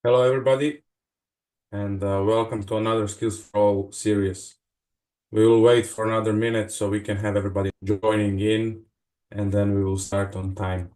Hello, everybody, and welcome to another Skills for All series. We will wait for another minute so we can have everybody joining in, and then we will start on time.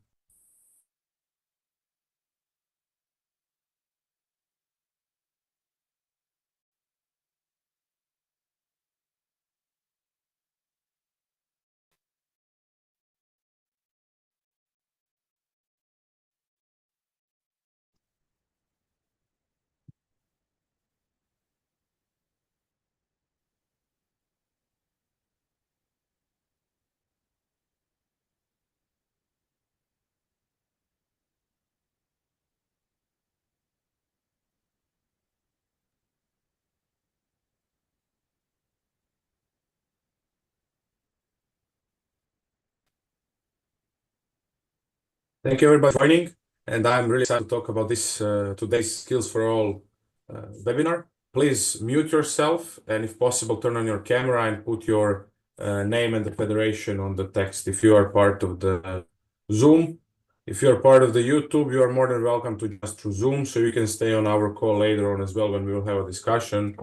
Thank you, everybody, for joining, and I'm really excited to talk about this today's Skills for All webinar. Please mute yourself, and if possible, turn on your camera and put your name and the federation on the text if you are part of the Zoom. If you're part of the YouTube, you are more than welcome to join us through Zoom, so you can stay on our call later on as well when we will have a discussion,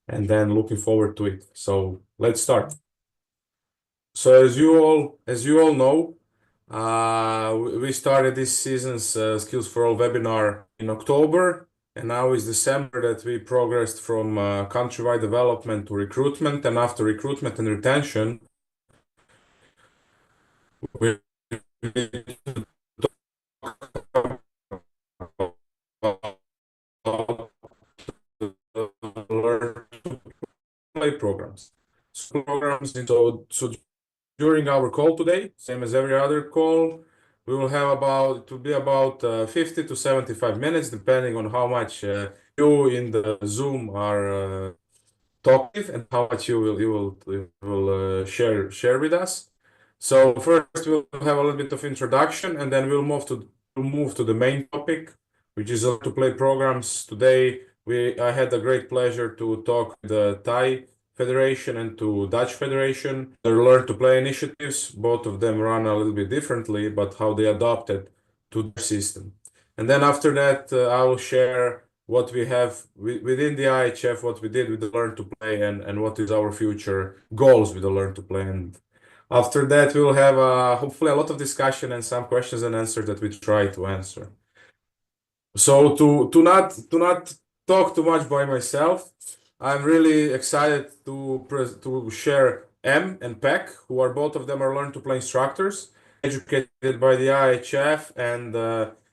and then looking forward to it. So let's start. So as you all know, we started this season's Skills for All webinar in October, and now is December that we progressed from countrywide development to recruitment, and after recruitment and retention, we learn to play programs. So during our call today, same as every other call, we will have it will be about 50 to 75 minutes, depending on how much you in the Zoom are talkative and how much you will share with us. So first we'll have a little bit of introduction, and then we'll move to the main topic, which is to play programs. Today I had the great pleasure to talk with the Thai Federation and to Dutch Federation. Their Learn to Play initiatives, both of them run a little bit differently, but how they adopted to their system. And then after that, I will share what we have within the IIHF, what we did with the Learn to Play, and what is our future goals with the Learn to Play. And after that, we will have hopefully a lot of discussion and some questions and answers that we try to answer. So to not talk too much by myself, I'm really excited to share M and Peck, who are both of them are Learn to Play instructors, educated by the IIHF, and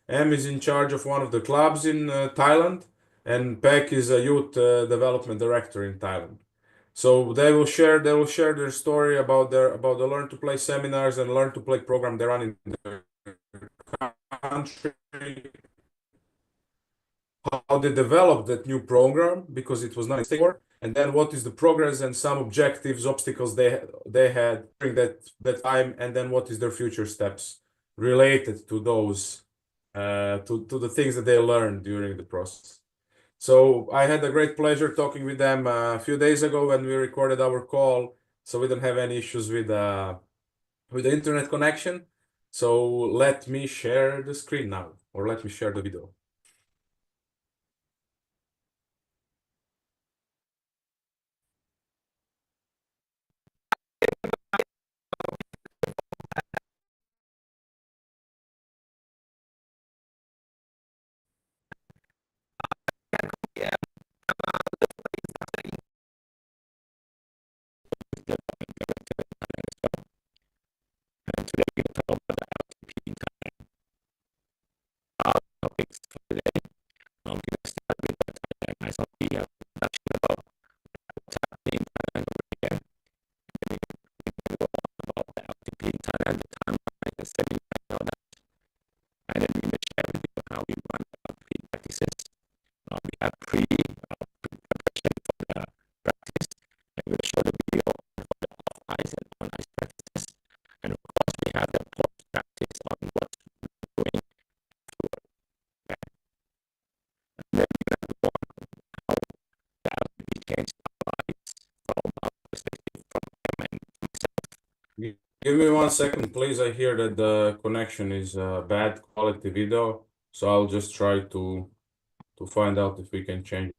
M is in charge of one of the clubs in Thailand, and Peck is a youth development director in Thailand. So they will share their story about the Learn to Play seminars and Learn to Play program they run in their country, how they developed that new program because it was not before, and then what is the progress and some objectives, obstacles they had during that time, and then what is their future steps related to those to the things that they learned during the process. So I had a great pleasure talking with them a few days ago when we recorded our call, so we don't have any issues with the internet connection. So let me share the screen now, or let me share the video. And today we're going to talk about the LTP in Thailand. Our topics for today. We're going to start with the Thailand ISLP introduction about what's happening in Thailand over here. And then we're going to go on about the LTP in Thailand, the timeline, the setting, and all that. And then we're going to share with you how we run the LTP practices. We have pre-preparation for the practice. And we're going to show the video for the off-ice and on-ice practices. And of course, we have the post-practice on what we're doing afterward. Okay? And then we're going to go on how the LTP changed our lives from our perspective, from him and myself. Give me 1 second, please. I hear that the connection is bad quality video, so I'll just try to to find out if we can change.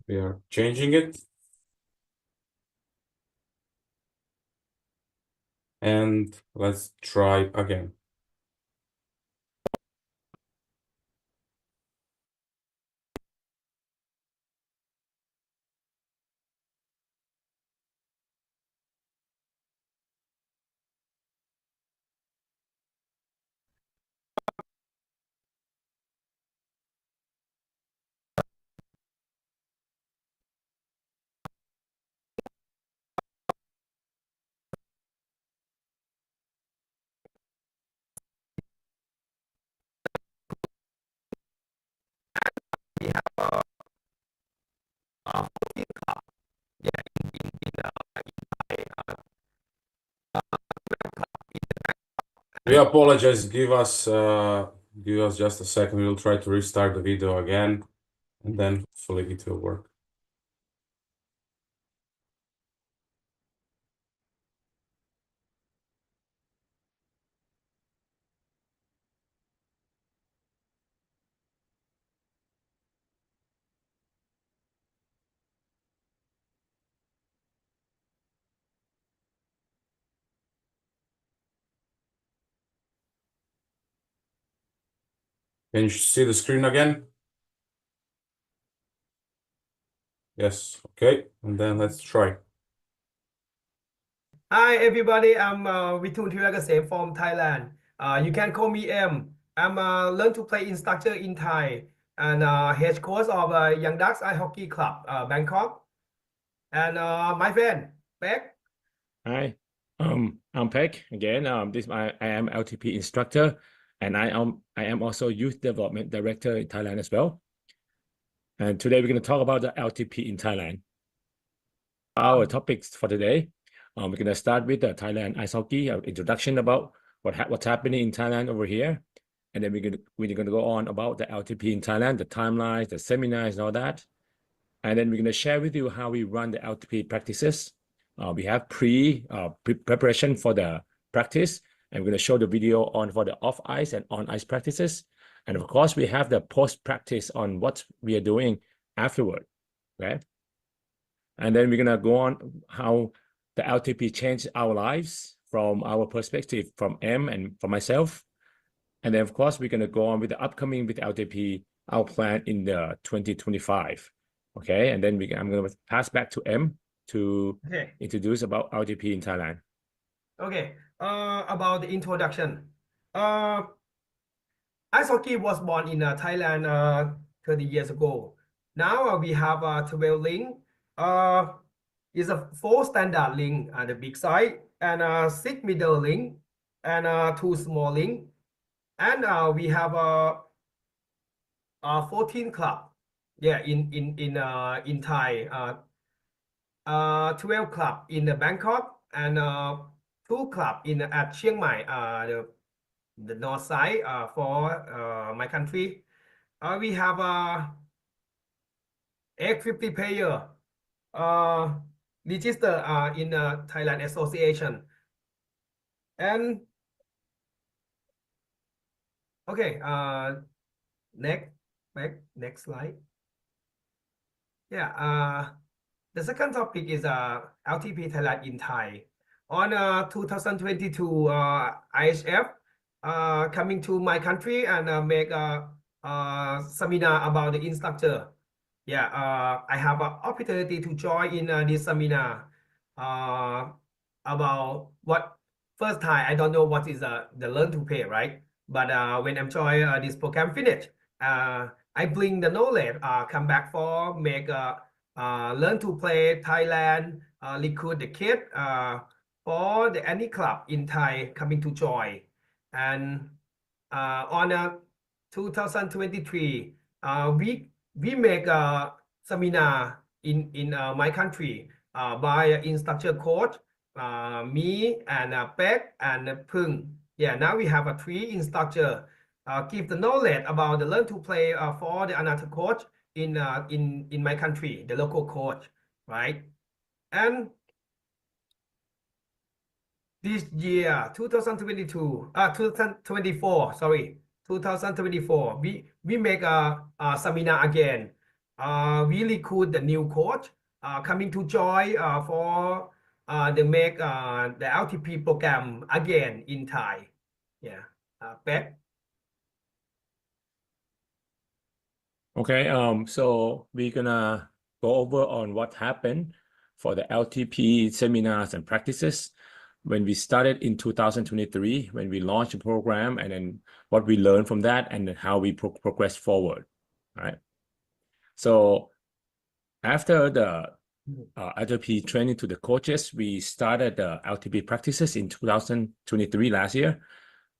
We are changing it. And let's try again. We have 14 club. Yeah, in Thai, We apologize. Give us just a second. We'll try to restart the video again, and then hopefully it will work. Can you see the screen again? Yes. Okay. And then let's try. Hi everybody, I'm Vitun Thiragasem from Thailand. You can call me M. I'm a learn to play instructor in Thai and head coach of Young Ducks Ice Hockey Club, Bangkok. And my friend, Beck. Hi, I'm Peg again. I am LTP instructor, and I am also youth development director in Thailand as well. And today we're going to talk about the LTP in Thailand. Our topics for today, we're going to start with the Thailand ice hockey introduction about what's happening in Thailand over here, and then we're going to go on about the LTP in Thailand, the timelines, the seminars, and all that. And then we're going to share with you how we run the LTP practices. We have preparation for the practice, and we're going to show the video for the off ice and on ice practices. And of course, we have the post practice on what we are doing afterward. Okay. And then we're going to go on how the LTP changed our lives from our perspective, from M and from myself. And then, of course, we're going to go on with the upcoming with LTP, our plan in the 2025. Okay, and then I'm going to pass back to M to introduce about LTP in Thailand. Okay, about the introduction. Ice hockey was born in Thailand 30 years ago. Now we have 12 link. Is a 4 standard link at the big side and 6 middle link and 2 small link. And we have 14 club. Yeah, in Thai. 12 club in Bangkok and 2 club at Chiang Mai, the north side for my country. We have 850 player registered in Thailand Association. And okay, next slide. Yeah, the second topic is LTP Thailand in Thai. On 2022, IIHF coming to my country and make a seminar about the instructor. Yeah, I have an opportunity to join in this seminar about what first time I don't know what is the learn to play, right? But when I'm join this program finish, I bring the knowledge, come back for make learn to play Thailand, recruit the kid for any club in Thai coming to join. And on 2023, we make a seminar in my country by instructor coach, me and Pek and Pung. Yeah, now we have 3 instructor give the knowledge about the learn to play for the another coach in my country, the local coach. right? And this year, 2024, sorry, 2024, we make a seminar again. We recruit the new coach coming to join for the make the LTP program again in Thai. Yeah, Pep. Okay, so we're gonna go over on what happened for the LTP seminars and practices when we started in 2023, when we launched the program, and then what we learned from that, and then how we progress forward. All right. So after the LTP training to the coaches, we started the LTP practices in 2023 last year,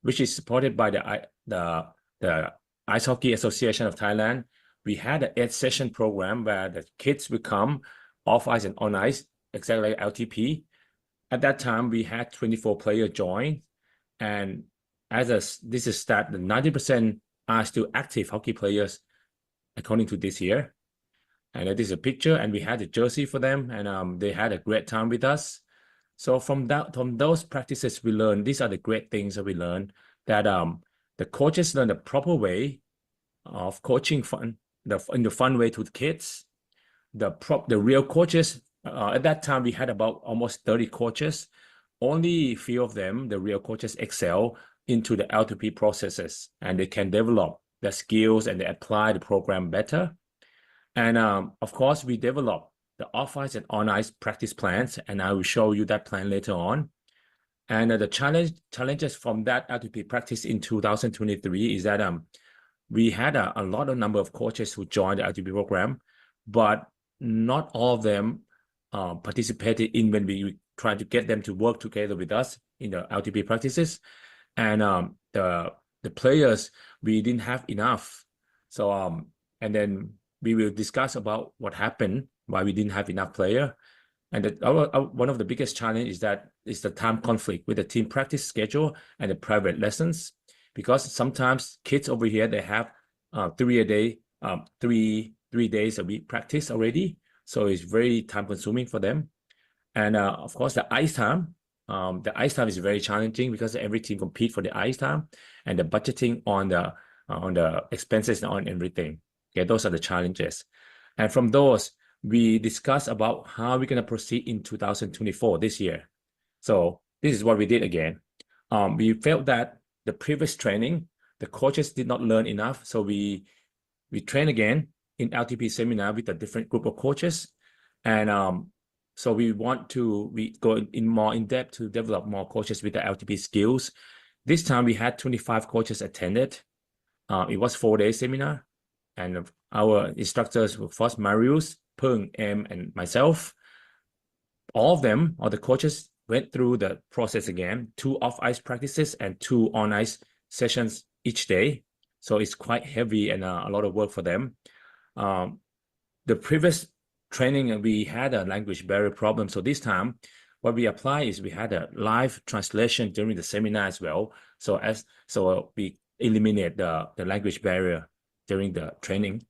which is supported by the Ice Hockey Association of Thailand. We had an 8-session program where the kids would come off ice and on ice, exactly like LTP. At that time, we had 24 players join, and this is that the 90% are still active hockey players, according to this year. And this is a picture, and we had a jersey for them, and they had a great time with us. So from those practices we learned, these are the great things that we learned, that the coaches learn the proper way of coaching in the fun way to the kids. The real coaches, at that time we had about almost 30 coaches. Only a few of them, the real coaches, excel into the LTP processes, and they can develop their skills and they apply the program better. And of course, we develop the off-ice and on-ice practice plans, and I will show you that plan later on. And the challenges from that LTP practice in 2023 is that we had a lot of number of coaches who joined the LTP program, but not all of them participated in when we tried to get them to work together with us in the LTP practices. And the players, we didn't have enough. So and then we will discuss about what happened, why we didn't have enough player. And one of the biggest challenge is the time conflict with the team practice schedule and the private lessons, because sometimes kids over here, they have 3 days a week practice already. So it's very time consuming for them. And of course, the ice time is very challenging because every team compete for the ice time, and the budgeting on the expenses and on everything. Okay, those are the challenges. And from those, we discuss about how we're going to proceed in 2024, this year. So this is what we did again. We felt that the previous training, the coaches did not learn enough. So we train again in LTP seminar with a different group of coaches. And so we go in more in depth to develop more coaches with the LTP skills. This time we had 25 coaches attended. It was 4-day seminar. And our instructors were first Marius, Pung, M, and myself. All the coaches went through the process again, 2 off-ice practices and 2 on-ice sessions each day. So it's quite heavy and a lot of work for them. The previous training, we had a language barrier problem. So this time, what we apply is we had a live translation during the seminar as well. So we eliminate the language barrier during the training.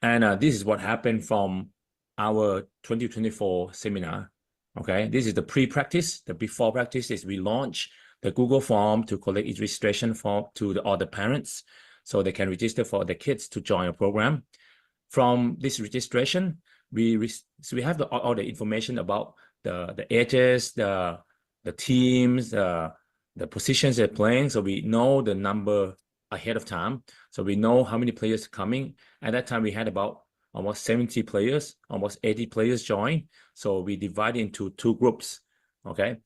And this is what happened from our 2024 seminar. Okay, this is the pre-practice. The before practice is we launch the Google form to collect registration form to all the parents, so they can register for the kids to join a program. From this registration, we have all the information about the ages, the teams, the positions they're playing. So we know the number ahead of time. So we know how many players are coming. At that time, we had about almost 70 players, almost 80 players join. So we divide into 2 groups, okay?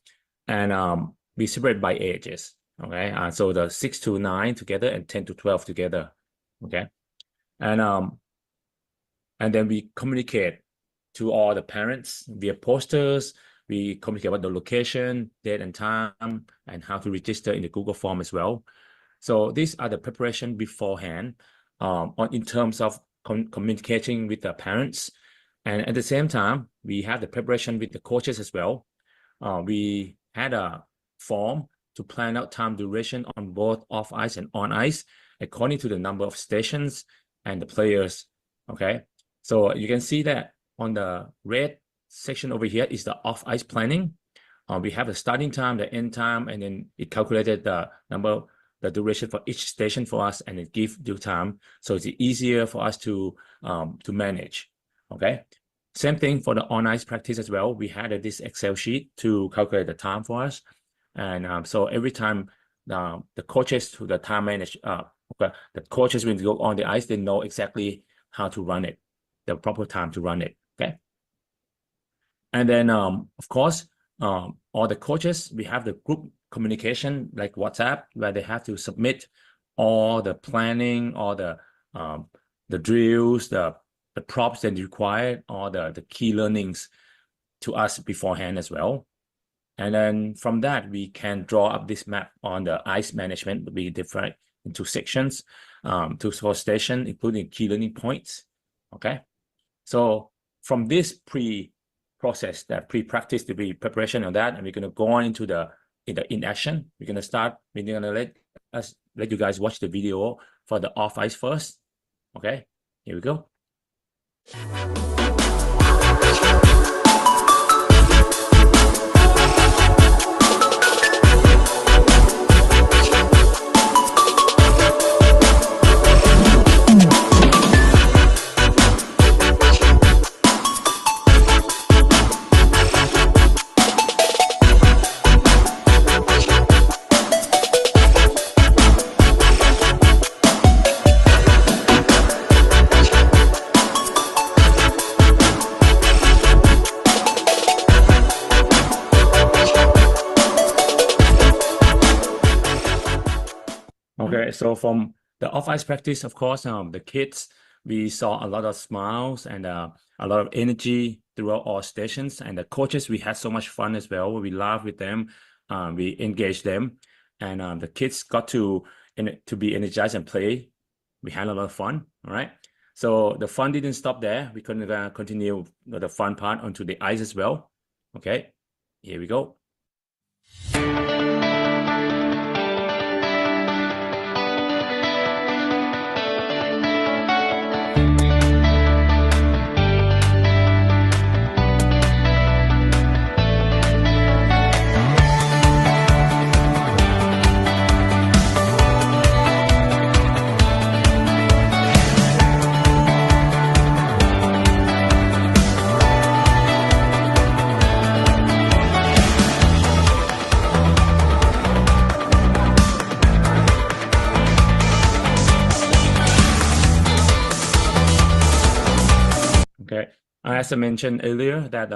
And we separate by ages, okay? So the 6 to 9 together and 10 to 12 together, okay? And then we communicate to all the parents via posters. We communicate about the location, date and time, and how to register in the Google form as well. So these are the preparation beforehand in terms of communicating with the parents. And at the same time, we have the preparation with the coaches as well. We had a form to plan out time duration on both off ice and on ice according to the number of stations and the players. Okay, so you can see that on the red section over here is the off ice planning. We have the starting time, the end time, and then it calculated the duration for each station for us, and it gives due time, so it's easier for us to manage. Okay, same thing for the on ice practice as well. We had this Excel sheet to calculate the time for us, and so every time the coaches to the time manage, the coaches when they go on the ice, they know exactly how to run it, the proper time to run it. Okay, and then of course, all the coaches, we have the group communication like WhatsApp, where they have to submit all the planning, all the drills, the props that required, all the key learnings to us beforehand as well. And then from that, we can draw up this map on the ice management. We divide into sections, for station, including key learning points. Okay, so from this pre-process, that pre-practice, the pre-preparation of that, and we're going to go on into in action. We're going to start. We're going to let you guys watch the video for the off ice first. Okay, here we go. Okay, so from the off-ice practice, of course, the kids, we saw a lot of smiles and a lot of energy throughout all stations. And the coaches, we had so much fun as well. We laughed with them, we engaged them, and the kids got to be energized and play. We had a lot of fun, all right? So the fun didn't stop there. We couldn't continue the fun part onto the ice as well. Okay, here we go. Okay, as I mentioned earlier, that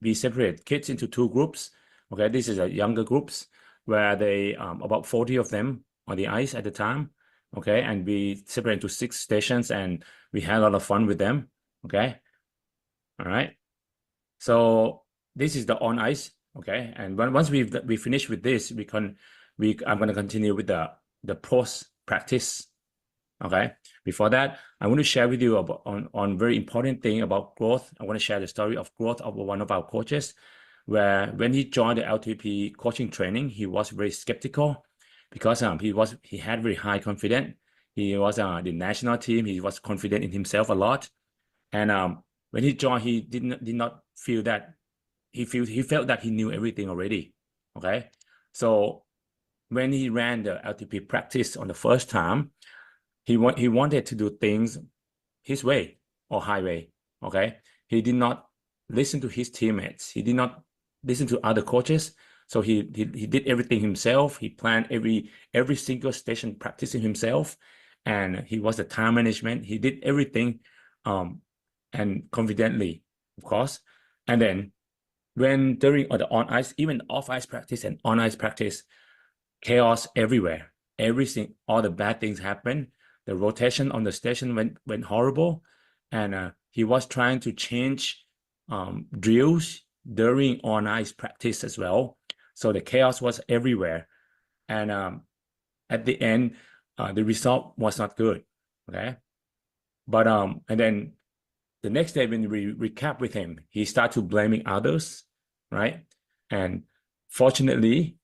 we separate kids into two groups. Okay, this is younger groups where they about 40 of them on the ice at the time. Okay, and we separate into 6 stations, and we had a lot of fun with them. Okay, all right. So this is the on ice. Okay, and once we finish with this, I'm going to continue with the post practice. Okay, before that, I want to share with you on very important thing about growth. I want to share the story of growth of one of our coaches, where when he joined the LTP coaching training, he was very skeptical because he had very high confidence. He was the national team. He was confident in himself a lot, and when he joined, he did not feel that he felt that he knew everything already. Okay, so when he ran the LTP practice on the first time, he wanted to do things his way or highway. Okay, he did not listen to his teammates. He did not listen to other coaches. So he did everything himself. He planned every single station practicing himself, and he was the time management. He did everything, and confidently, of course. And then when during the on ice, even off ice practice and on ice practice, chaos everywhere. All the bad things happened. The rotation on the station went horrible, and he was trying to change drills during on ice practice as well. So the chaos was everywhere, and at the end, the result was not good. Okay, but and then the next day when we recap with him, he started blaming others, right? And fortunately,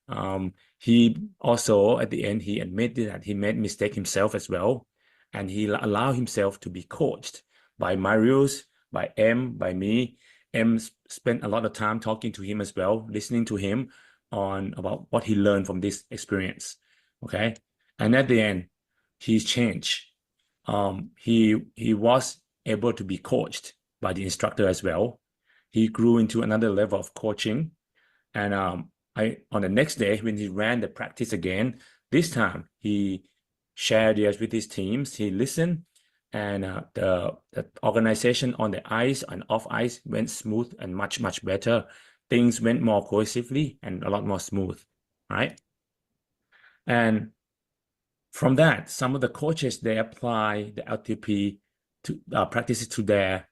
he also at the end he admitted that he made mistake himself as well. And he allowed himself to be coached by Marius, by M, by me. M spent a lot of time talking to him as well, listening to him on about what he learned from this experience. Okay. And at the end, he's changed. He was able to be coached by the instructor as well. He grew into another level of coaching. And on the next day, when he ran the practice again, this time he shared ideas with his teams. He listened, and the organization on the ice and off ice went smooth and much better. Things went more cohesively and a lot more smooth, right? And from that, some of the coaches, they apply the LTP to practices to their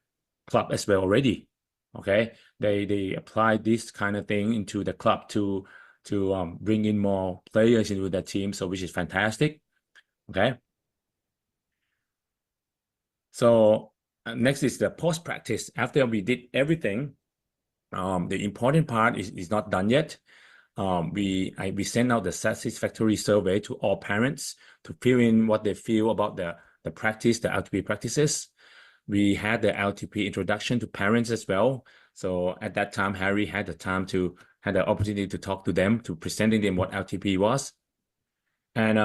club as well already. Okay, they apply this kind of thing into the club to bring in more players into the team, so which is fantastic. Okay, so next is the post practice. After we did everything, the important part is not done yet. We sent out the satisfactory survey to all parents to fill in what they feel about the practice, the LTP practices. We had the LTP introduction to parents as well. So at that time, Harry had the opportunity to talk to them, to presenting them what LTP was. And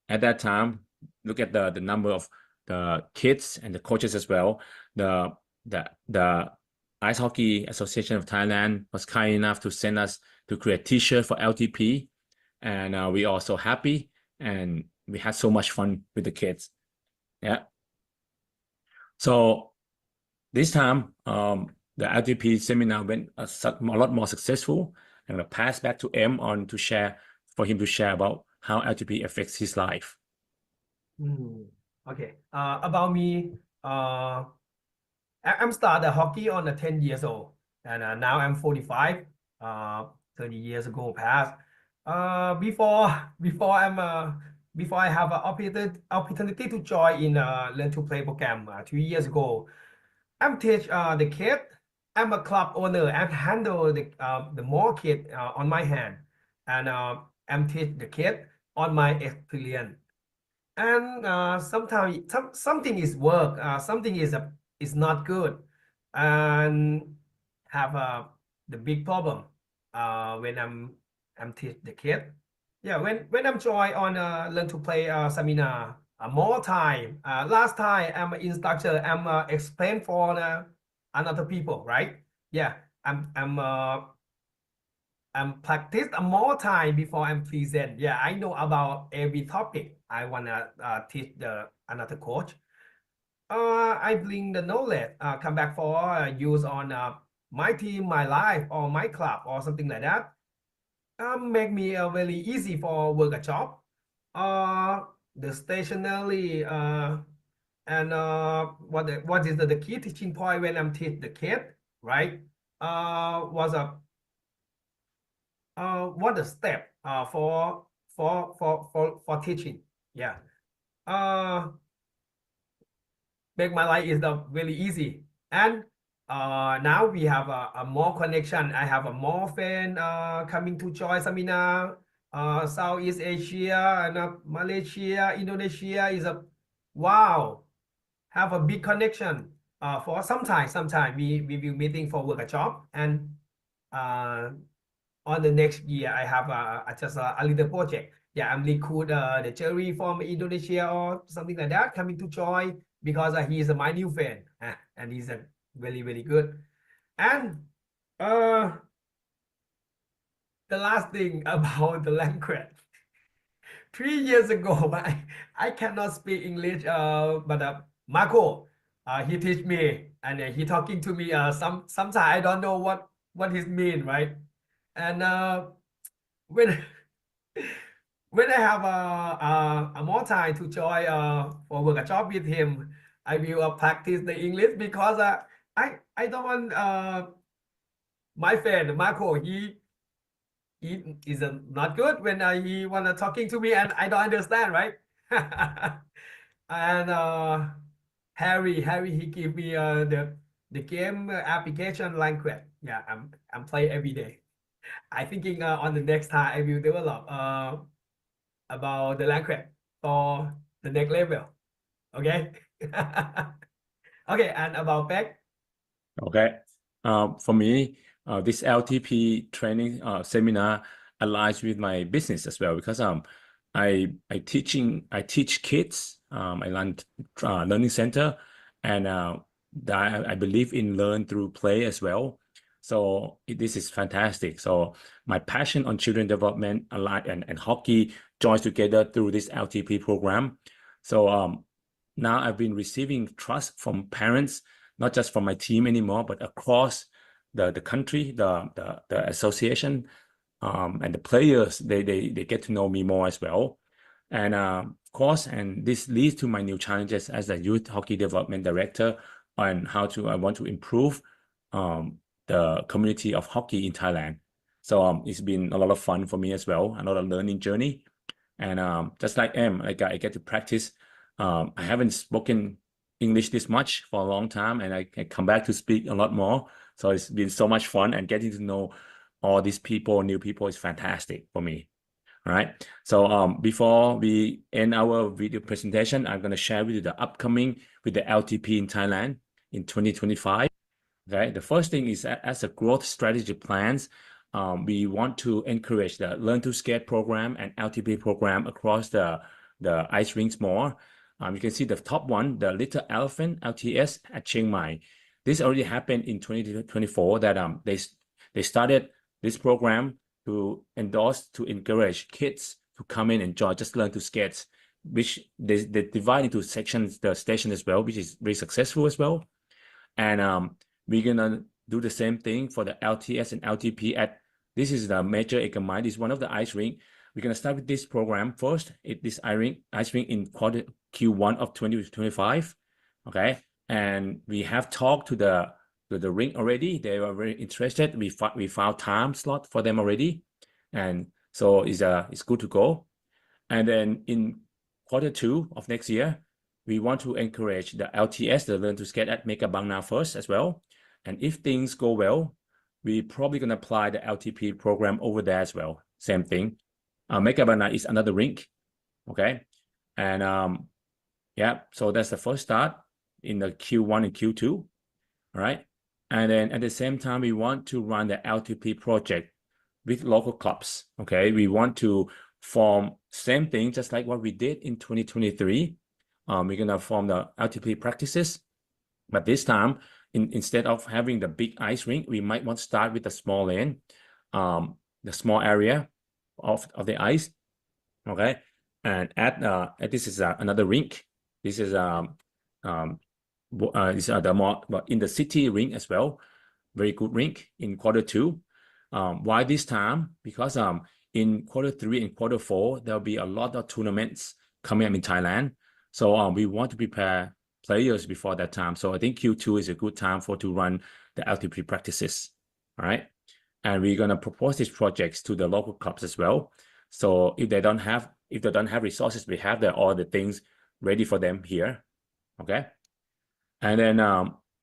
at that time, look at the number of the kids and the coaches as well. The Ice Hockey Association of Thailand was kind enough to send us to create a t-shirt for LTP. And we are so happy, and we had so much fun with the kids. Yeah. So this time, the LTP seminar went a lot more successful, and I'll pass back to M for him to share about how LTP affects his life. Okay. About me, I'm started hockey on 10 years old, and now I'm 45. 30 years ago passed. Before I have an opportunity to join in Learn to Play program 3 years ago, I'm teach the kid. I'm a club owner. I handle the more kid on my hand, and I'm teach the kid on my experience. And sometimes something is work, something is not good, and have the big problem when I'm teach the kid. Yeah, when I'm join on Learn to Play seminar more time. Last time I'm an instructor. I'm explain for another people, right? Yeah, I'm practice more time before I'm present. Yeah, I know about every topic. I wanna teach another coach. I bring the knowledge come back for use on my team, my life, or my club, or something like that. Make me very easy for work a job. The stationary and what is the key teaching point when I'm teach the kid, right? Was a what the step for teaching. Yeah. Make my life is very easy. And now we have a more connection. I have a more friend coming to join seminar. Southeast Asia and Malaysia, Indonesia is a wow. Have a big connection. For sometimes we will meeting for work a job, and on the next year I have just a little project. Yeah, I'm recruit the Jerry from Indonesia or something like that coming to join because he's my new friend, and he's very good. And the last thing about the language. 3 years ago, I cannot speak English, but Marco, he teach me, and he talking to me. Sometimes I don't know what he mean, right? And when when I have a more time to join for work a job with him, I will practice the English because I don't want my friend Marco, he is not good when he wanna talking to me and I don't understand, right? And Harry he give me the game application language. Yeah, I'm play every day. I thinking on the next time I will develop about the language for the next level. Okay. Okay, and about Beck? Okay. For me, this LTP training seminar aligns with my business as well because I teach kids. I run learning center, and I believe in learn through play as well. So this is fantastic. So my passion on children development and hockey joins together through this LTP program. So now I've been receiving trust from parents, not just from my team anymore, but across the country, the association, and the players. They get to know me more as well. And of course, and this leads to my new challenges as a youth hockey development director on how I want to improve the community of hockey in Thailand. So it's been a lot of fun for me as well, a lot of learning journey. And just like I get to practice. I haven't spoken English this much for a long time, and I come back to speak a lot more. So it's been so much fun, and getting to know all these people, new people, is fantastic for me. All right. So before we end our video presentation, I'm going to share with you the upcoming with the LTP in Thailand in 2025. Okay. The first thing is as a growth strategy plans, we want to encourage the Learn to Skate program and LTP program across the ice rinks more. You can see the top one, the Little Elephant LTS at Chiang Mai. This already happened in 2024 that they started this program to encourage kids to come in and join, just learn to skate, which they divide into sections, the station as well, which is very successful as well. And we're gonna do the same thing for the LTS and LTP this is the major Ekamai. This is one of the ice rink. We're gonna start with this program first. This ice rink in quarter Q1 of 2025. Okay, and we have talked to the rink already. They were very interested. We found time slot for them already, and so it's good to go. And then in quarter 2 of next year, we want to encourage the LTS, the Learn to Skate at Mega Bang now first as well. And if things go well, we're probably going to apply the LTP program over there as well. Same thing. Mega Bang is another rink. Okay. And yeah, so that's the first start in the Q1 and Q2. All right. And then at the same time, we want to run the LTP project with local clubs. Okay. We want to form same thing, just like what we did in 2023. We're going to form the LTP practices, but this time, instead of having the big ice rink, we might want to start with the small lane, the small area of the ice. Okay. And this is another rink. This is the more in the city rink as well. Very good rink in quarter 2. Why this time? Because in quarter 3 and quarter 4, there'll be a lot of tournaments coming up in Thailand. So we want to prepare players before that time. So I think Q2 is a good time to run the LTP practices. All right. And we're going to propose these projects to the local clubs as well. So if they don't have resources, we have all the things ready for them here. Okay. And then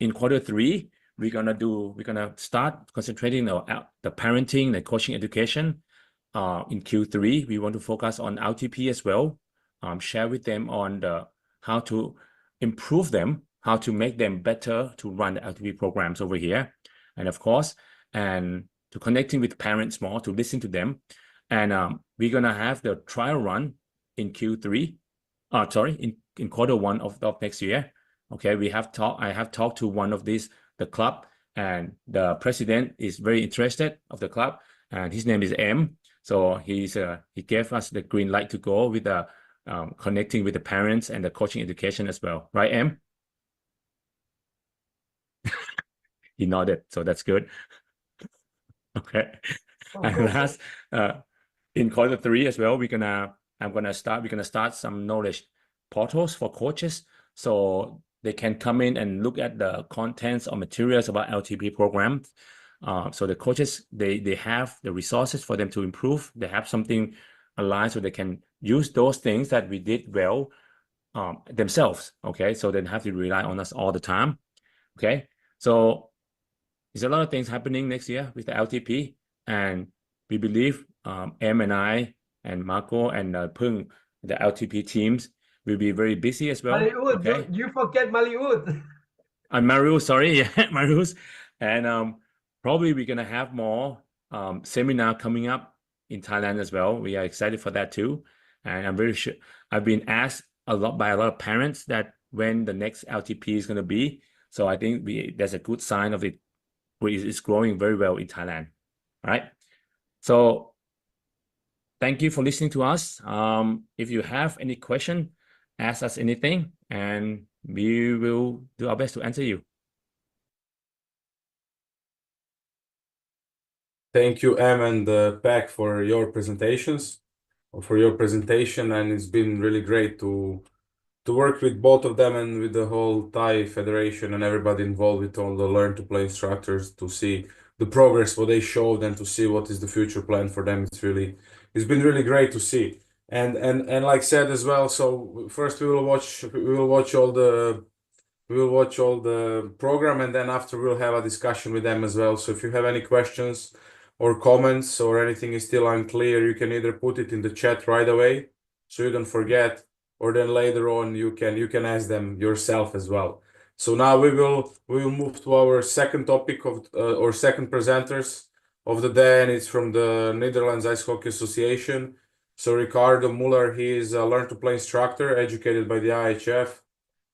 in quarter 3, we're gonna start concentrating on the parenting, the coaching education. In Q3, we want to focus on LTP as well. Share with them on how to improve them, how to make them better to run the LTP programs over here, and of course, and to connecting with parents more, to listen to them. And we're gonna have the trial run in Q3. In quarter 1 of next year. Okay, I have talked to one of the club, and the president is very interested of the club, and his name is M. So he gave us the green light to go with the connecting with the parents and the coaching education as well, right, M? He nodded, so that's good. Okay, and last in quarter 3 as well, we're gonna start some knowledge portals for coaches, so they can come in and look at the contents or materials about LTP programs. So the coaches, they have the resources for them to improve. They have something aligned so they can use those things that we did well themselves. Okay, so they don't have to rely on us all the time. Okay, so there's a lot of things happening next year with the LTP, and we believe M and I and Marco and Pung, the LTP teams, will be very busy as well. Maliud, okay, you forget Maliud. Marius, sorry, yeah, Marius. And probably we're gonna have more seminar coming up in Thailand as well. We are excited for that too. And I'm very sure I've been asked a lot by a lot of parents that when the next LTP is gonna be. So I think there's a good sign of it. It's growing very well in Thailand. All right. So thank you for listening to us. If you have any question, ask us anything, and we will do our best to answer you. Thank you, Em and Pak, for your presentations, and it's been really great to work with both of them and with the whole Thai Federation and everybody involved with all the Learn to Play instructors to see the progress what they showed and to see what is the future plan for them. It's been really great to see. And like said as well, so first we will watch all the program, and then after we'll have a discussion with them as well. So if you have any questions or comments or anything is still unclear, you can either put it in the chat right away so you don't forget, or then later on you can ask them yourself as well. So now we will move to our second topic of or second presenters of the day, and it's from the Netherlands Ice Hockey Association. So Ricardo Muller, he is a Learn to Play instructor educated by the IIHF,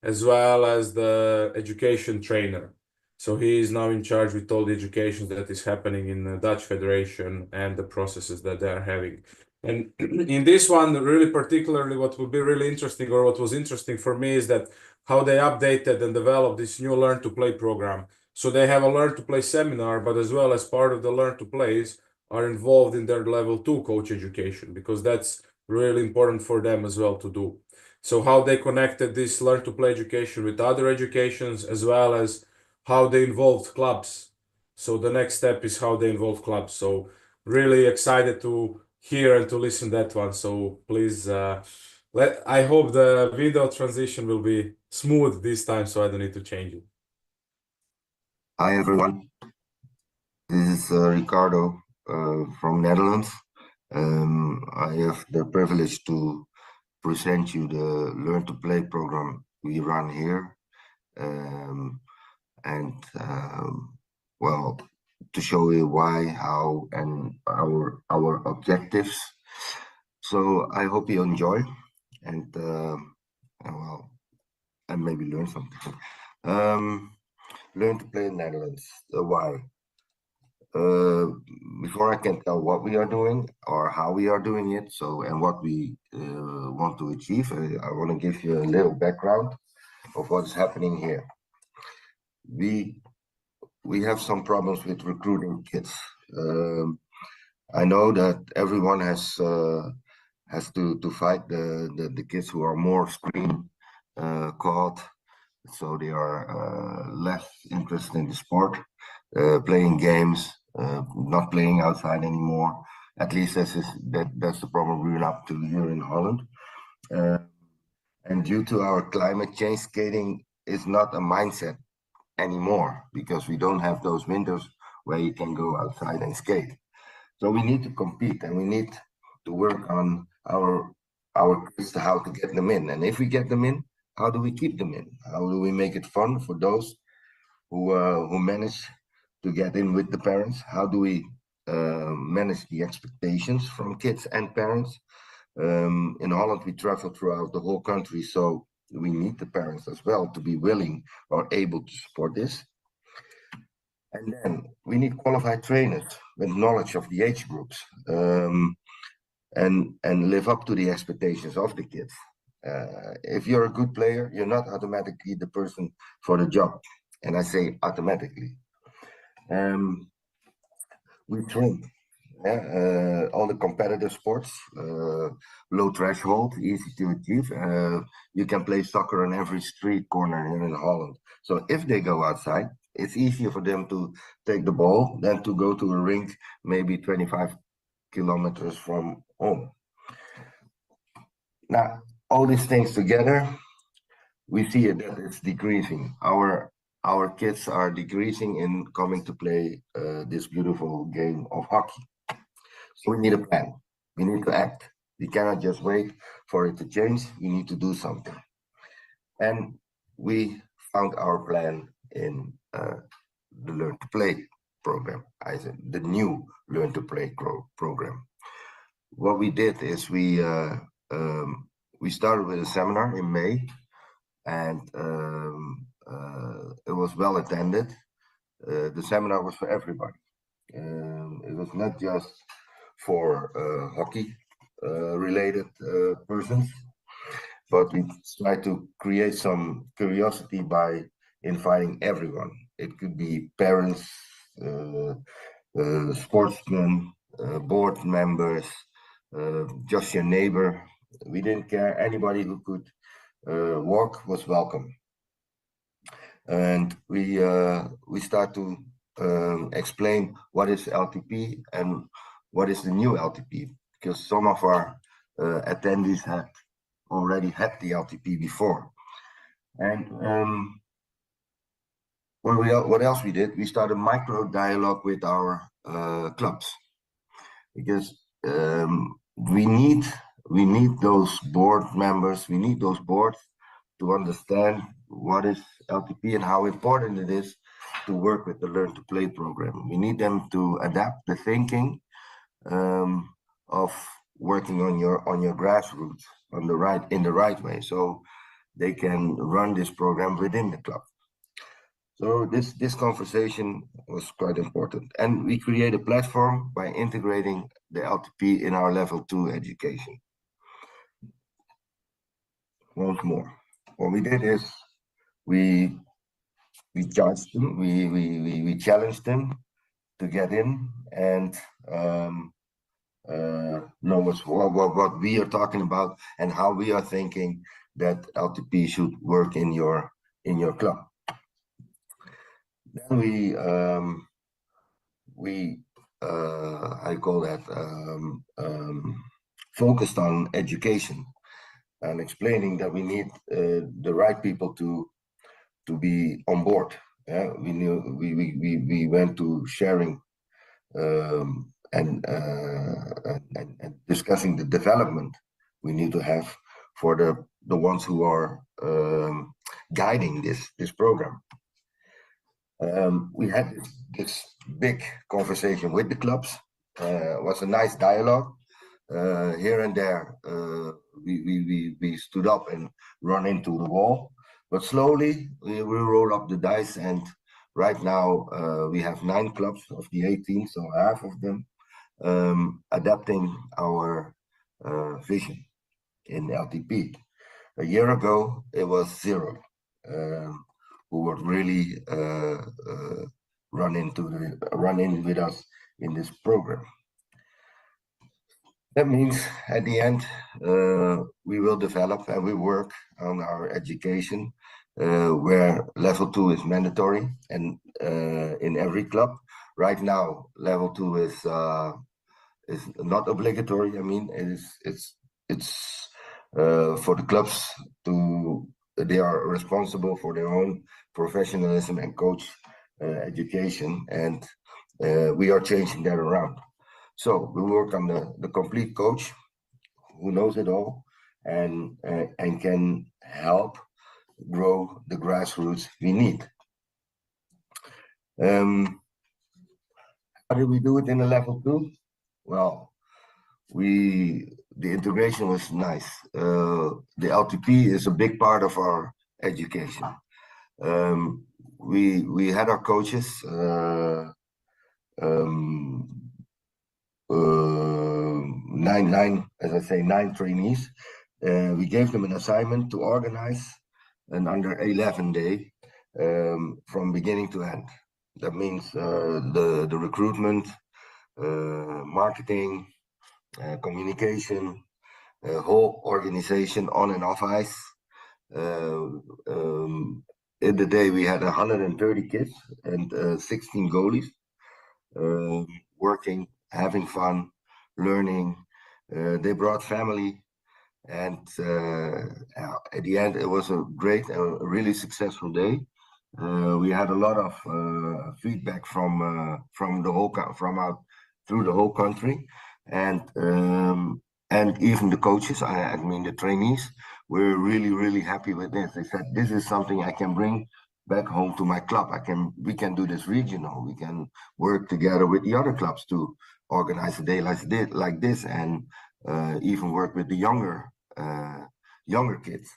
as well as the education trainer. So he is now in charge with all the education that is happening in the Dutch Federation and the processes that they are having. And in this one, really particularly what will be really interesting, or what was interesting for me, is that how they updated and developed this new Learn to Play program. So they have a Learn to Play seminar, but as well as part of the Learn to Plays are involved in their level 2 coach education, because that's really important for them as well to do. So how they connected this Learn to Play education with other educations, as well as how they involved clubs. So the next step is how they involve clubs. So really excited to hear and to listen to that one. So please, I hope the video transition will be smooth this time, so I don't need to change it. Hi everyone, this is Ricardo from Netherlands. I have the privilege to present you the Learn to Play program we run here, well, to show you why, how, and our objectives. So I hope you enjoy and well, and maybe learn something. Learn to Play in Netherlands, the why. Before I can tell what we are doing or how we are doing it, and what we want to achieve, I want to give you a little background of what is happening here. We have some problems with recruiting kids. I know that everyone has to fight the kids who are more screen caught, so they are less interested in the sport, playing games, not playing outside anymore. At least that's the problem we're up to here in Holland. And due to our climate change, skating is not a mindset anymore, because we don't have those windows where you can go outside and skate. So we need to compete, and we need to work on our kids, how to get them in. And if we get them in, how do we keep them in? How do we make it fun for those who manage to get in with the parents? How do we manage the expectations from kids and parents? In Holland, we travel throughout the whole country, so we need the parents as well to be willing or able to support this. And then we need qualified trainers with knowledge of the age groups, and live up to the expectations of the kids. If you're a good player, you're not automatically the person for the job. And I say automatically. We train all the competitive sports, low threshold, easy to achieve. You can play soccer on every street corner here in Holland. So if they go outside, it's easier for them to take the ball than to go to a rink maybe 25 kilometers from home. Now, all these things together, we see that it's decreasing. Our kids are decreasing in coming to play this beautiful game of hockey. So we need a plan. We need to act. We cannot just wait for it to change. We need to do something. And we found our plan in the Learn to Play program. I said the new Learn to Play program. What we did is we started with a seminar in May, and it was well attended. The seminar was for everybody. It was not just for hockey related persons, but we tried to create some curiosity by inviting everyone. It could be parents, sportsmen, board members, just your neighbor. We didn't care. Anybody who could walk was welcome. And we start to explain what is LTP and what is the new LTP, because some of our attendees had already had the LTP before. And what else we did? We started micro dialogue with our clubs, because we need those board members, we need those boards to understand what is LTP and how important it is to work with the Learn to Play program. We need them to adapt the thinking of working on your grassroots in the right way, so they can run this program within the club. So this conversation was quite important, and we create a platform by integrating the LTP in our level 2 education. Once more, what we did is we charged them, we challenged them to get in and know what we are talking about and how we are thinking that LTP should work in your club. Then we I call that focused on education and explaining that we need the right people to be on board. Yeah, we went to sharing and discussing the development we need to have for the ones who are guiding this program. We had this big conversation with the clubs. It was a nice dialogue. Here and there, we stood up and run into the wall, but slowly we roll up the dice, and right now we have 9 clubs of the 18, so half of them adapting our vision in LTP. A year ago, it was 0 who would really run in with us in this program. That means at the end, we will develop and we work on our education, where level 2 is mandatory and in every club. Right now, level 2 is not obligatory. I mean, it's for the clubs they are responsible for their own professionalism and coach education, and we are changing that around. So we work on the complete coach who knows it all and can help grow the grassroots we need. How did we do it in the level 2? Well, the integration was nice. The LTP is a big part of our education. We had our coaches, 9 trainees. We gave them an assignment to organize an under 11 day from beginning to end. That means the recruitment, marketing, communication, whole organization on and off ice. In the day we had 130 kids and 16 goalies working, having fun, learning. They brought family, and at the end it was a great, really successful day. We had a lot of feedback from through the whole country, and even the coaches. I mean the trainees were really happy with this. They said this is something I can bring back home to my club. We can do this regional. We can work together with the other clubs to organize a day like this, and even work with the younger kids.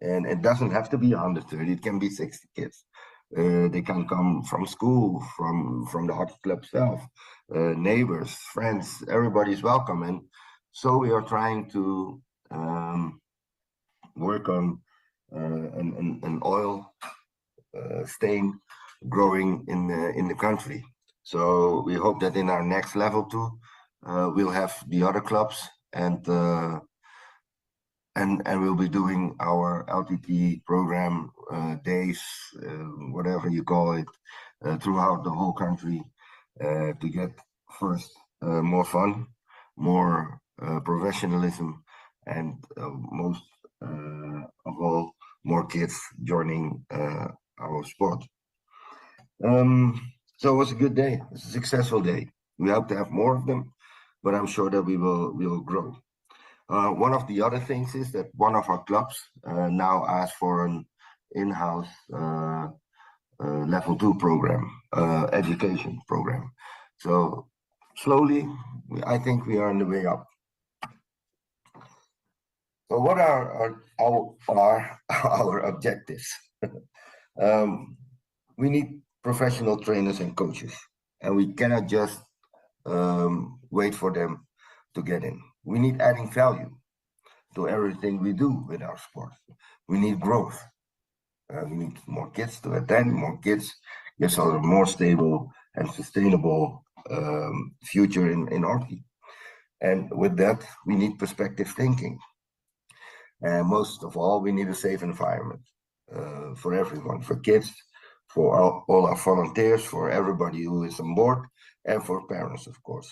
And it doesn't have to be 130, it can be 60 kids. They can come from school, from the hockey club itself, neighbors, friends, everybody's welcome. And so we are trying to work on an oil stain growing in the country. So we hope that in our next level too, we'll have the other clubs, and we'll be doing our LTP program days, whatever you call it, throughout the whole country, to get first more fun, more professionalism, and most of all, more kids joining our sport. So it was a good day. It's a successful day. We hope to have more of them, but I'm sure that we will grow. One of the other things is that one of our clubs now asked for an in-house level 2 program, education program. So slowly, I think we are on the way up. So what are our objectives? We need professional trainers and coaches, and we cannot just wait for them to get in. We need adding value to everything we do with our sport. We need growth. We need more kids to attend, more kids gives us a more stable and sustainable future in hockey. And with that, we need perspective thinking. And most of all, we need a safe environment for everyone, for kids, for all our volunteers, for everybody who is on board, and for parents, of course.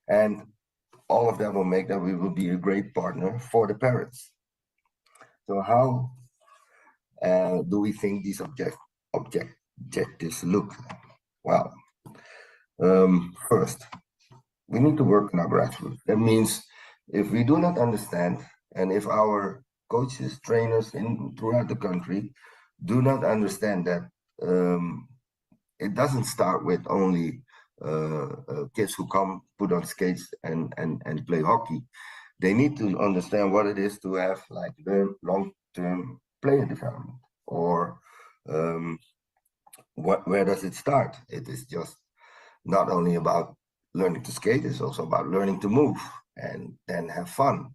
And all of that will make that we will be a great partner for the parents. So how do we think these objectives look? Well, first, we need to work in our grassroots. That means if we do not understand, and if our coaches, trainers throughout the country do not understand that it doesn't start with only kids who come, put on skates and play hockey. They need to understand what it is to have like the long-term player development, or where does it start? It is just not only about learning to skate, it's also about learning to move and then have fun.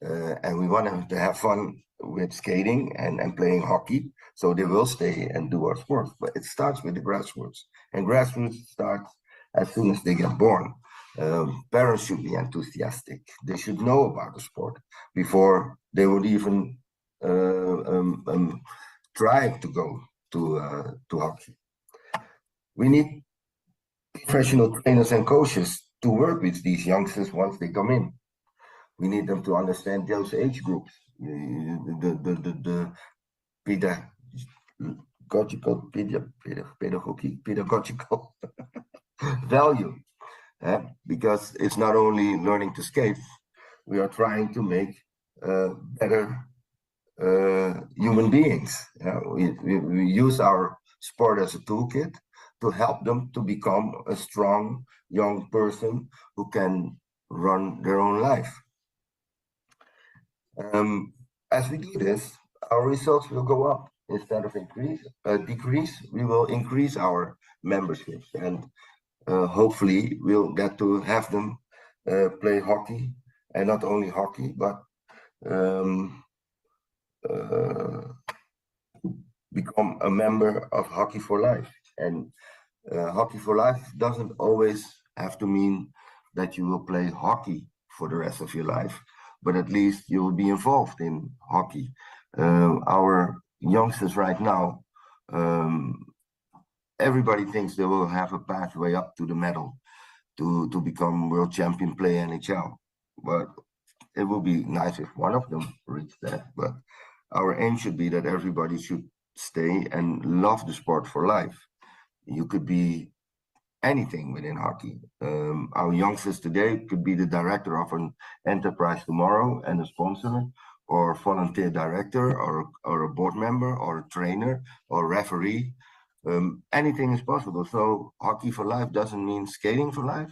And we want them to have fun with skating and playing hockey, so they will stay and do our sports. But it starts with the grassroots, and grassroots starts as soon as they get born. Parents should be enthusiastic. They should know about the sport before they would even try to go to hockey. We need professional trainers and coaches to work with these youngsters once they come in. We need them to understand those age groups, the pedagogical value, because it's not only learning to skate. We are trying to make better human beings. We use our sport as a toolkit to help them to become a strong young person who can run their own life. As we do this, our results will go up instead of decrease. We will increase our memberships, and hopefully we'll get to have them play hockey, and not only hockey, but become a member of Hockey for Life. And Hockey for Life doesn't always have to mean that you will play hockey for the rest of your life, but at least you will be involved in hockey. Our youngsters right now, everybody thinks they will have a pathway up to the medal to become world champion, play NHL. But it will be nice if one of them reach that. But our aim should be that everybody should stay and love the sport for life. You could be anything within hockey. Our youngsters today could be the director of an enterprise tomorrow and a sponsor, or volunteer director or a board member or a trainer or referee. Anything is possible. So hockey for life doesn't mean skating for life.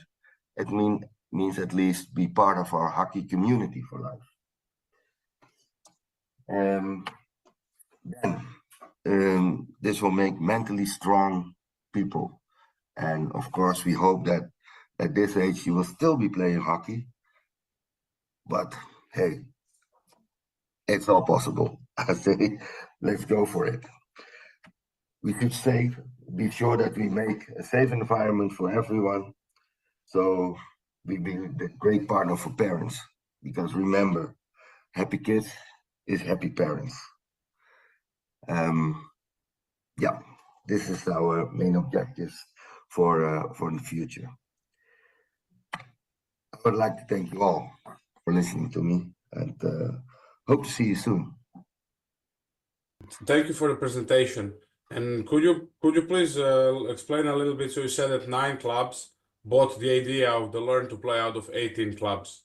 It means at least be part of our hockey community for life. Then this will make mentally strong people. And of course, we hope that at this age you will still be playing hockey. But hey, it's all possible. I say, let's go for it. We should be sure that we make a safe environment for everyone. So we be the great partner for parents. Because remember, happy kids is happy parents. Yeah, this is our main objectives for the future. I would like to thank you all for listening to me, and hope to see you soon. Thank you for the presentation. And could you please explain a little bit? So you said that 9 clubs bought the idea of the Learn to Play out of 18 clubs.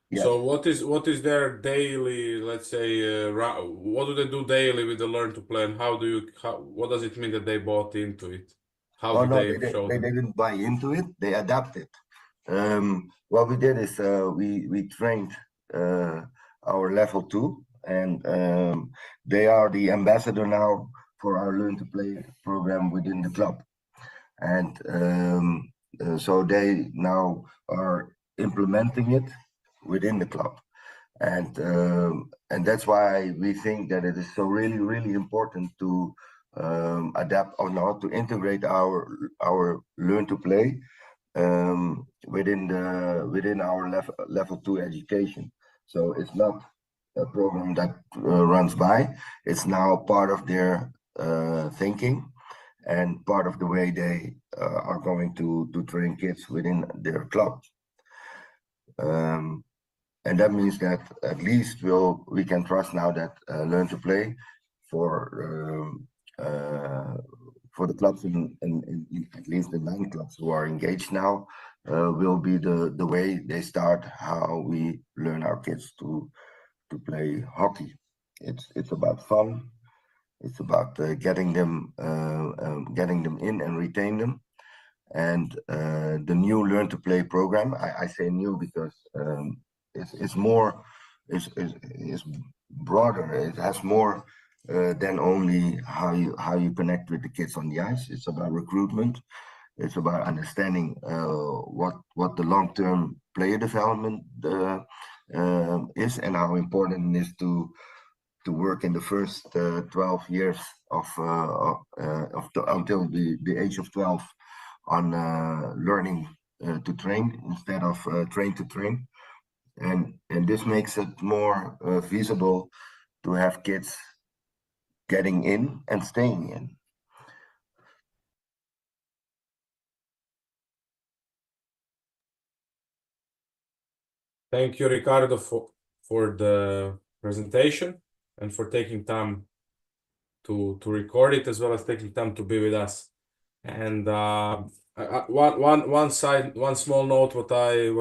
Yes. So what is their daily, let's say, what do they do daily with the Learn to Play, and what does it mean that they bought into it? How do they show they them? didn't buy into it. They adapted. What we did is we trained our level 2, and they are the ambassador now for our Learn to Play program within the club. And so they now are implementing it within the club. And that's why we think that it is so really important to adapt or not to integrate our Learn to Play within our level 2 education. So it's not a program that runs by. It's now part of their thinking and part of the way they are going to train kids within their club. And that means that at least we can trust now that Learn to Play for the clubs in at least the 9 clubs who are engaged now will be the way they start how we learn our kids to play hockey. It's about fun. It's about getting them in and retain them. And the new Learn to Play program, I say new because it's more, it's broader. It has more than only how you connect with the kids on the ice. It's about recruitment. It's about understanding what the long-term player development is, and how important it is to work in the first 12 years until the age of 12 on learning to train instead of train to train. And this makes it more feasible to have kids getting in and staying in. Thank you, Ricardo, for the presentation and for taking time to record it, as well as taking time to be with us. And one small note, what I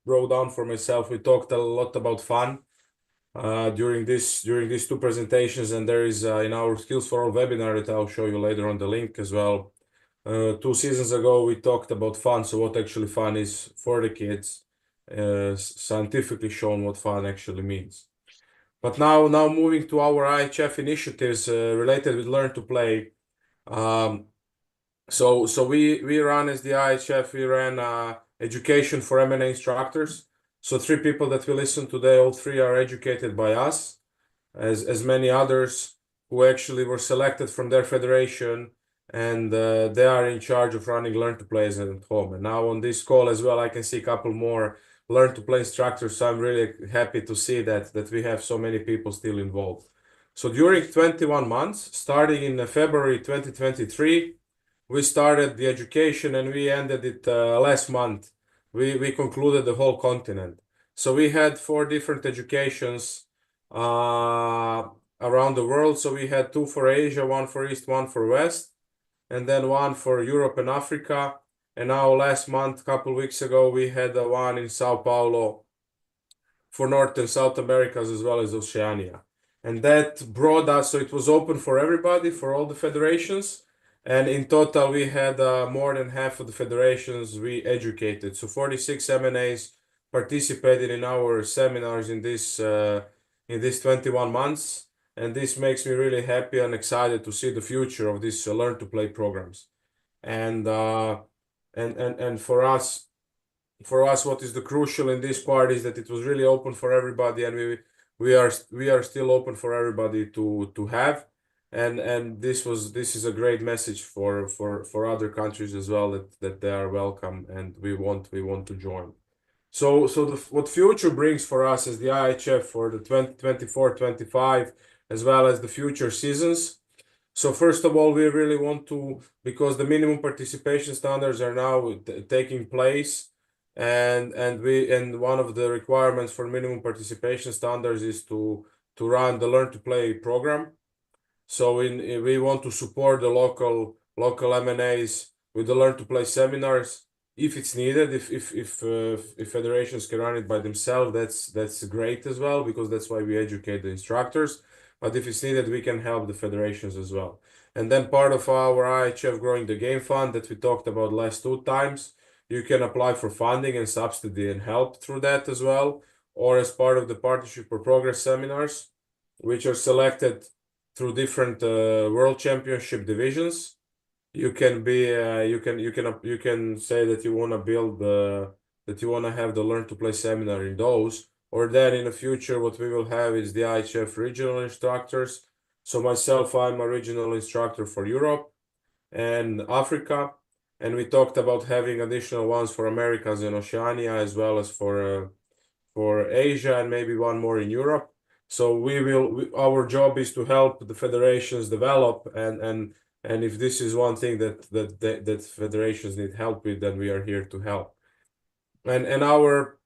wrote down for myself. We talked a lot about fun during these 2 presentations, and there is in our Skills4All webinar that I'll show you later on the link as well. 2 seasons ago we talked about fun, so what actually fun is for the kids, scientifically shown what fun actually means. But now moving to our IIHF initiatives related with Learn to Play. So we run as the IIHF, we ran education for M&A instructors. So 3 people that we listen today, all 3 are educated by us, as many others who actually were selected from their federation, and they are in charge of running Learn to Plays at home. And now on this call as well, I can see a couple more Learn to Play instructors. So I'm really happy to see that we have so many people still involved. So during 21 months, starting in February 2023, we started the education and we ended it last month. We concluded the whole continent. So we had 4 different educations around the world. So we had 2 for Asia, 1 for East, 1 for West, and then 1 for Europe and Africa. And now last month, a couple weeks ago, we had 1 in Sao Paulo for North and South Americas as well as Oceania. And that brought us, so it was open for everybody, for all the federations. And in total, we had more than half of the federations we educated. So 46 M&As participated in our seminars in this 21 months. And this makes me really happy and excited to see the future of these Learn to Play programs. And for us, what is the crucial in this part is that it was really open for everybody, and we are still open for everybody to have. And this is a great message for other countries as well, that they are welcome and we want to join. So what future brings for us as the IIHF for the 2024-25 as well as the future seasons. So first of all, we really want to, because the minimum participation standards are now taking place, and one of the requirements for minimum participation standards is to run the Learn to Play program. So we want to support the local M&As with the Learn to Play seminars if it's needed. If federations can run it by themselves, that's great as well, because that's why we educate the instructors. But if it's needed, we can help the federations as well. And then part of our IIHF Growing the Game Fund that we talked about last 2 times, you can apply for funding and subsidy and help through that as well, or as part of the Partnership for Progress seminars, which are selected through different World Championship divisions. You can be you can say that you want to build that you want to have the Learn to Play seminar in those, or then in the future what we will have is the IIHF regional instructors. So myself, I'm a regional instructor for Europe and Africa, and we talked about having additional ones for Americas and Oceania, as well as for Asia, and maybe one more in Europe. So our job is to help the federations develop, and if this is one thing that federations need help with, then we are here to help. And our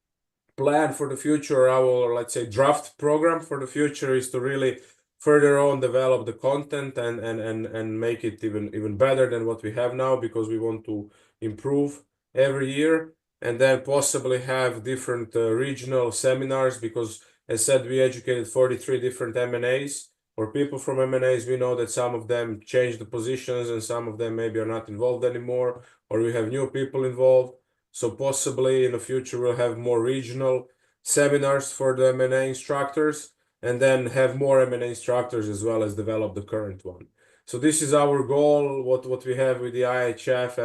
plan for the future, our, let's say, draft program for the future, is to really further on develop the content and make it even better than what we have now, because we want to improve every year, and then possibly have different regional seminars, because as said, we educated 43 different M&As. For people from M&As, we know that some of them changed the positions and some of them maybe are not involved anymore, or we have new people involved. So possibly in the future, we'll have more regional seminars for the M&A instructors, and then have more M&A instructors as well as develop the current one. So this is our goal, what we have with the IIHF,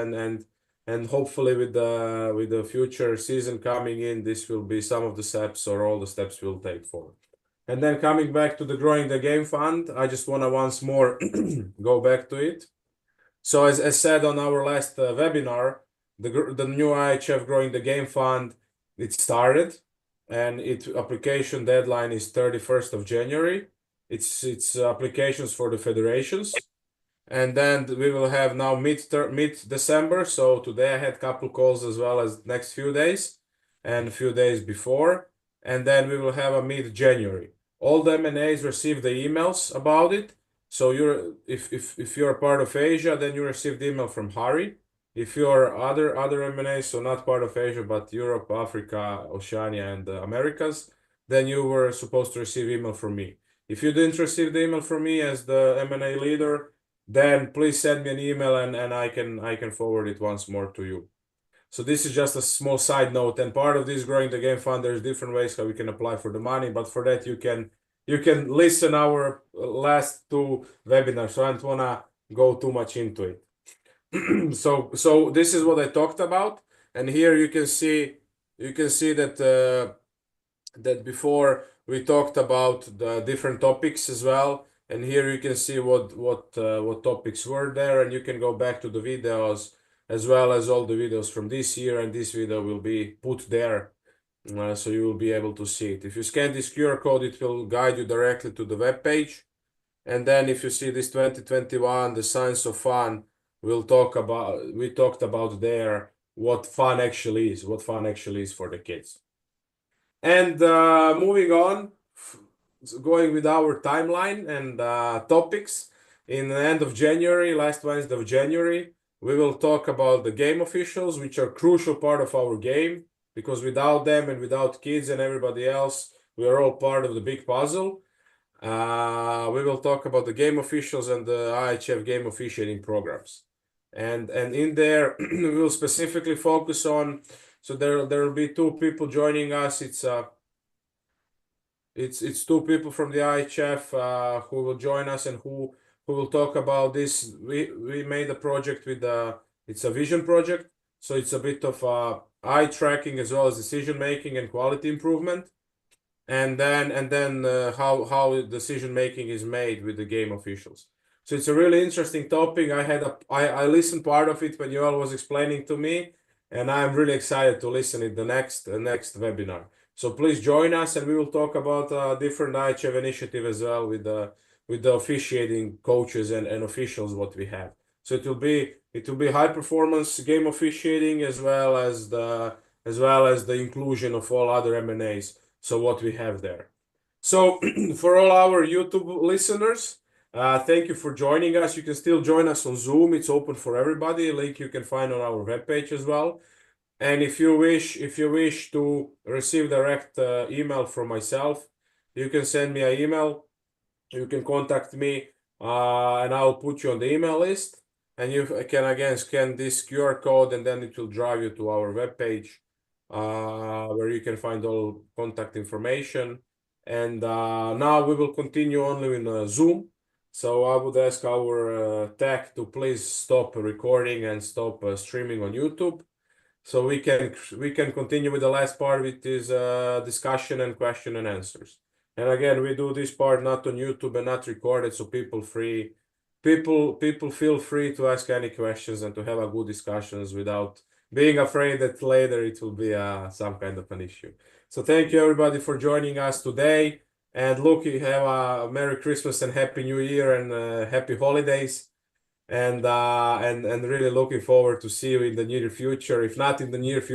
and hopefully with the future season coming in, this will be some of the steps or all the steps we'll take forward. And then coming back to the Growing the Game Fund, I just want to once more go back to it. So as said on our last webinar, the new IIHF Growing the Game Fund, it started, and its application deadline is 31st of January. It's applications for the federations. And then we will have now mid-December. So today I had a couple calls as well as next few days and a few days before. And then we will have a mid-January. All the M&As receive the emails about it. So if you're a part of Asia, then you receive the email from Harry. If you're other M&As, so not part of Asia, but Europe, Africa, Oceania, and the Americas, then you were supposed to receive email from me. If you didn't receive the email from me as the M&A leader, then please send me an email and I can forward it once more to you. So this is just a small side note, and part of this Growing the Game Fund, there's different ways how we can apply for the money, but for that you can listen our last 2 webinars, so I don't wanna go too much into it. So this is what I talked about, and here you can see that that before we talked about the different topics as well, and here you can see what topics were there, and you can go back to the videos as well as all the videos from this year, and this video will be put there, so you will be able to see it. If you scan this QR code, it will guide you directly to the web page, and then if you see this 2021, the Science of Fun, we talked about there what fun actually is for the kids. And moving on, going with our timeline and topics, in the end of January, last Wednesday of January, we will talk about the game officials, which are a crucial part of our game, because without them and without kids and everybody else, We are all part of the big puzzle. We will talk about the game officials and the IIHF game officiating programs. And in there, we will specifically focus on, so there will be two people joining us. It's two people from the IIHF who will join us and who will talk about this. We made a project with it's a vision project, so it's a bit of eye tracking as well as decision making and quality improvement, and then how decision making is made with the game officials. So it's a really interesting topic. I listened part of it when Joel was explaining to me, and I'm really excited to listen in the next webinar. So please join us, and we will talk about different IHF initiative as well with the officiating coaches and officials what we have. So it will be high performance game officiating as well as the inclusion of all other M&As. So what we have there. So for all our YouTube listeners, thank you for joining us. You can still join us on Zoom. It's open for everybody. Link you can find on our webpage as well. And if you wish to receive direct email from myself, you can send me an email. You can contact me, and I'll put you on the email list. And you can again scan this QR code, and then it will drive you to our webpage, where you can find all contact information. And now we will continue only in Zoom. So I would ask our tech to please stop recording and stop streaming on YouTube. So we can continue with the last part, which is discussion and question and answers. And again, we do this part not on YouTube and not recorded, so people feel free to ask any questions and to have a good discussions without being afraid that later it will be some kind of an issue. So thank you everybody for joining us today. And look, you have a Merry Christmas and Happy New Year and Happy Holidays. And really looking forward to see you in the near future. If not in the near future,